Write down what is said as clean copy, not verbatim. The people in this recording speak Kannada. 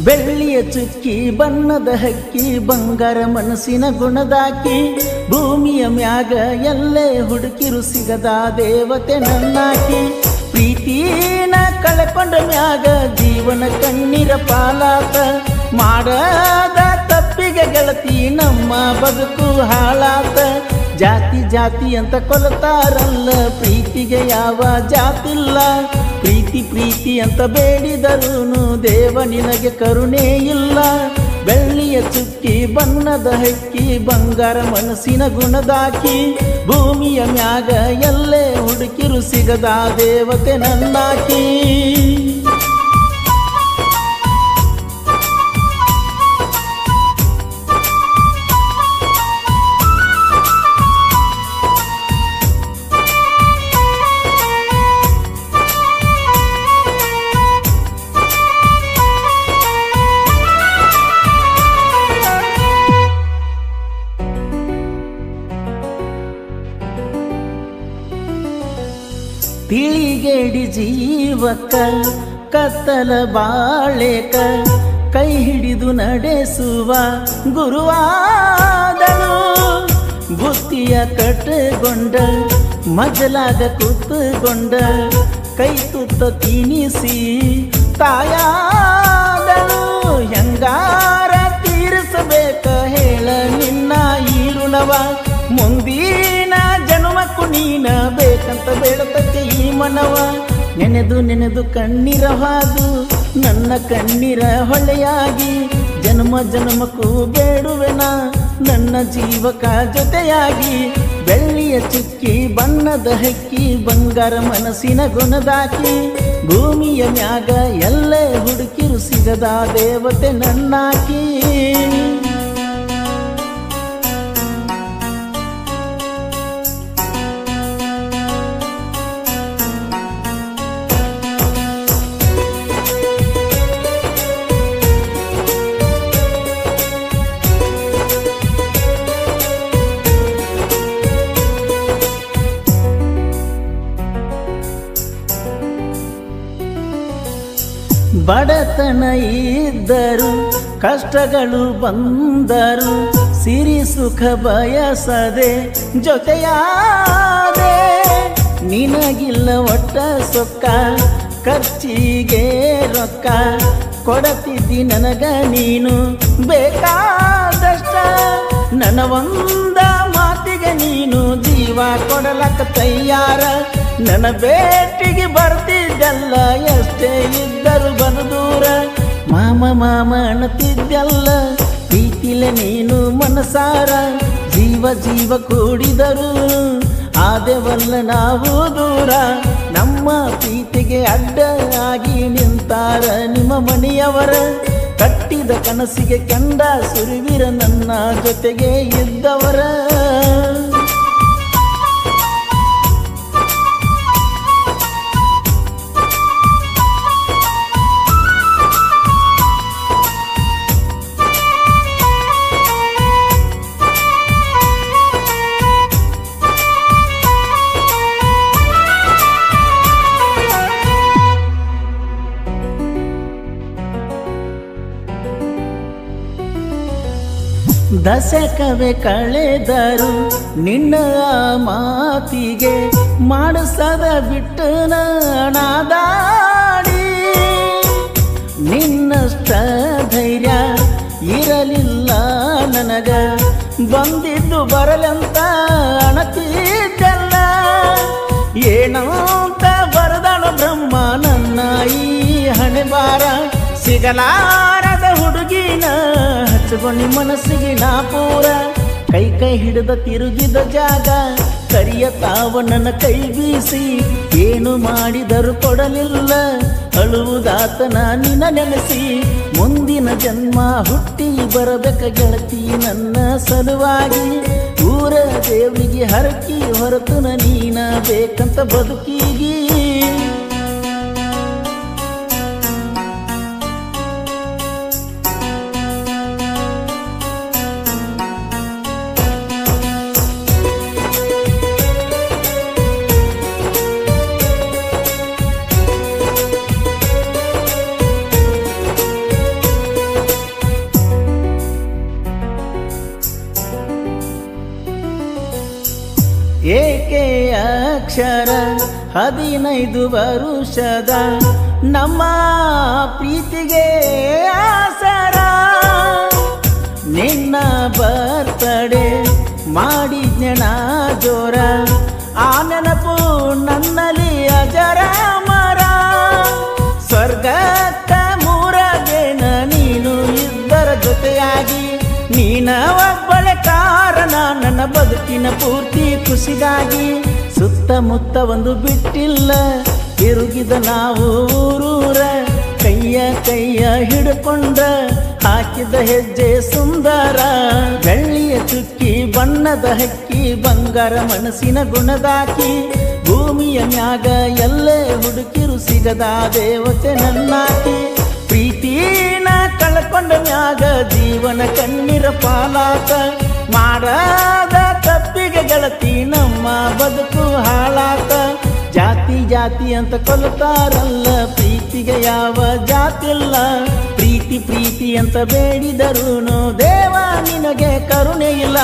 ಬೆಳ್ಳಿಯ ಚುಕ್ಕಿ ಬಣ್ಣದ ಹಕ್ಕಿ ಬಂಗಾರ ಮನಸ್ಸಿನ ಗುಣದಾಕಿ ಭೂಮಿಯ ಮ್ಯಾಗ ಎಲ್ಲೇ ಹುಡುಕಿರು ಸಿಗದ ದೇವತೆ ನನ್ನಾಕಿ ಪ್ರೀತಿನ ಕಳೆಕೊಂಡ ಮ್ಯಾಗ ಜೀವನ ಕಣ್ಣೀರ ಪಾಲಾತ ಮಾಡದ ತಪ್ಪಿಗೆ ಗೆಳತಿ ನಮ್ಮ ಬದುಕು ಹಾಳಾತ ಜಾತಿ ಜಾತಿ ಅಂತ ಕೊಲತಾರಲ್ಲ ಪ್ರೀತಿಗೆ ಯಾವ ಜಾತಿಲ್ಲ ಪ್ರೀತಿ ಪ್ರೀತಿ ಅಂತ ಬೇಡಿದರೂನು ದೇವ ನಿನಗೆ ಕರುಣೆ ಇಲ್ಲ ಬೆಳ್ಳಿಯ ಚುಕ್ಕಿ ಬಣ್ಣದ ಹಕ್ಕಿ ಬಂಗಾರ ಮನಸ್ಸಿನ ಗುಣದಾಕಿ ಭೂಮಿಯ ಮ್ಯಾಗ ಎಲ್ಲೇ ಹುಡುಕಿರು ಸಿಗದ ದೇವತೆ ನನ್ನಾಕಿ ತಿಳಿಗೇಡಿ ಜೀವಕ್ಕ ಕತ್ತಲ ಬಾಳೆಕ ಕೈ ಹಿಡಿದು ನಡೆಸುವ ಗುರುವಾದನು ಬುತ್ತಿಯ ಕಟ್ಟಗೊಂಡ ಮಜಲಾಗ ಕೂತುಕೊಂಡ ಕೈ ತುತ್ತ ತಿನಿಸಿ ತಾಯಾದನು ಹೆಂಗಾರ ತೀರಿಸಬೇಕ ಹೇಳ ನಿನ್ನ ಈ ಋಣವ ಮುಂದಿನ ಜನ್ಮಕ್ಕೂ ನೀನ ಬೇಕಂತ ಬೇಡತಕ್ಕೆ ಈ ಮನವ ನೆನೆದು ನೆನೆದು ಕಣ್ಣೀರ ಹಾದು ನನ್ನ ಕಣ್ಣೀರ ಹೊಳೆಯಾಗಿ ಜನ್ಮ ಜನ್ಮಕ್ಕೂ ಬೇಡುವೆನ ನನ್ನ ಜೀವಕ ಜೊತೆಯಾಗಿ ಬೆಳ್ಳಿಯ ಚುಕ್ಕಿ ಬಣ್ಣದ ಹಕ್ಕಿ ಬಂಗಾರ ಮನಸ್ಸಿನ ಗುಣದಾಕಿ ಭೂಮಿಯ ಮ್ಯಾಗ ಎಲ್ಲೇ ಹುಡುಕಿರು ಸಿಗದ ದೇವತೆ ನನ್ನಾಕಿ ಬಡತನ ಇದ್ದರು ಕಷ್ಟಗಳು ಬಂದರು ಸಿರಿ ಸುಖ ಬಯಸದೆ ಜೊತೆಯಾದೆ ನಿನಗಿಲ್ಲ ಒಟ್ಟ ಸೊಕ್ಕ ಖರ್ಚಿಗೆ ರೊಕ್ಕ ಕೊಡತಿದ್ದಿ ನನಗ ನೀನು ಬೇಕಾದಷ್ಟ ನನ್ನ ಒಂದ ಮಾತಿಗೆ ನೀನು ಜೀವ ಕೊಡಲಕ್ಕ ತಯ್ಯಾರ ನನ್ನ ಭೇಟಿಗೆ ಬರ್ತಿದ್ದಲ್ಲ ಎಷ್ಟೇ ಇದ್ದರು ಬನದೂರ ಮಾಮ ಮಾಮ ಅನ್ನತಿದ್ದಲ್ಲ ಪ್ರೀತಿಲೆ ನೀನು ಮನಸಾರ ಜೀವ ಜೀವ ಕೂಡಿದರು ಆದೆವಲ್ಲ ನಾವು ದೂರ ನಮ್ಮ ಪ್ರೀತಿಗೆ ಅಡ್ಡ ಆಗಿ ನಿಂತಾರ ನಿಮ್ಮ ಮನೆಯವರ ಕಟ್ಟಿದ ಕನಸಿಗೆ ಕಂಡ ಸುರುವಿರ ನನ್ನ ಜೊತೆಗೆ ಇದ್ದವರ ದಶಕವೇ ಕಳೆದರು ನಿನ್ನ ಮಾತಿಗೆ ಮಾಡಿಸದ ಬಿಟ್ಟು ನಾದಾಡಿ ನಿನ್ನಷ್ಟ ಧೈರ್ಯ ಇರಲಿಲ್ಲ ನನಗ ಬಂದಿದ್ದು ಬರಲಂತ ಅಣತಿದ್ದಲ್ಲ ಏನಂತ ಬರದಳು ಬ್ರಹ್ಮ ನನ್ನ ಈ ಹಣೆ ಬಾರ ಸಿಗಲಾರದ ಹುಡುಗಿನ ಹಚ್ಚಗೊಂಡಿ ಮನಸ್ಸಿಗೆ ನಾ ಪೂರ ಕೈ ಕೈ ಹಿಡಿದ ತಿರುಗಿದ ಜಾಗ ಕರಿಯ ತಾವ ನನ್ನ ಕೈ ಬೀಸಿ ಏನು ಮಾಡಿದರೂ ಕೊಡಲಿಲ್ಲ ಅಳುವುದಾತನ ನಿನ್ನ ನೆನೆಸಿ ಮುಂದಿನ ಜನ್ಮ ಹುಟ್ಟಿ ಬರಬೇಕ ಗೆಳತಿ ನನ್ನ ಸಲುವಾಗಿ ಊರ ದೇವರಿಗೆ ಹರಕಿ ಹೊರತು ನೀನ ಬೇಕಂತ ಬದುಕಿಗಿ ಅಕ್ಷರ 15 ವರುಷದ ನಮ್ಮ ಪ್ರೀತಿಗೆ ಆಸರ ನಿನ್ನ ಬರ್ತಡೆ ಮಾಡಿದ್ನ ಜೋರ ಆ ನೆನಪು ನನ್ನಲ್ಲಿ ಅಜರ ಮರ ಸ್ವರ್ಗಕ್ಕ ಮೂರಗೇನ ನೀನು ಇದ್ದರ ಜೊತೆಯಾಗಿ ನೀನ ಒಬ್ಬಳೆ ಕಾರಣ ನನ್ನ ಬದುಕಿನ ಪೂರ್ತಿ ಖುಷಿಗಾಗಿ ಸುತ್ತಮುತ್ತ ಒಂದು ಬಿಟ್ಟಿಲ್ಲ ತಿರುಗಿದ ನಾವು ಊರೂರ ಕೈಯ ಹಿಡ್ಕೊಂಡ ಹಾಕಿದ ಹೆಜ್ಜೆ ಸುಂದರ ಬೆಳ್ಳಿಯ ಚುಕ್ಕಿ ಬಣ್ಣದ ಹಕ್ಕಿ ಬಂಗಾರ ಮನಸ್ಸಿನ ಗುಣದಾಕಿ ಭೂಮಿಯ ಮ್ಯಾಗ ಎಲ್ಲೇ ಹುಡುಕಿರು ಸಿಗದ ದೇವತೆ ನನ್ನಾಕಿ ಪ್ರೀತಿನ ಕಳ್ಕೊಂಡ ಮ್ಯಾಗ ಜೀವನ ಕಣ್ಣೀರ ಪಾಲಾತ ಮಾಡಾದ ತಪ್ಪಿಗೆ ಗೆಳತಿ ನಮ್ಮ ಬದುಕು ಹಾಳಾತ ಜಾತಿ ಜಾತಿ ಅಂತ ಕೊಲ್ತಾರಲ್ಲ ಪ್ರೀತಿಗೆ ಯಾವ ಜಾತಿಲ್ಲ ಪ್ರೀತಿ ಪ್ರೀತಿ ಅಂತ ಬೇಡಿದರೂನು ದೇವ ನಿನಗೆ ಕರುಣೆ ಇಲ್ಲ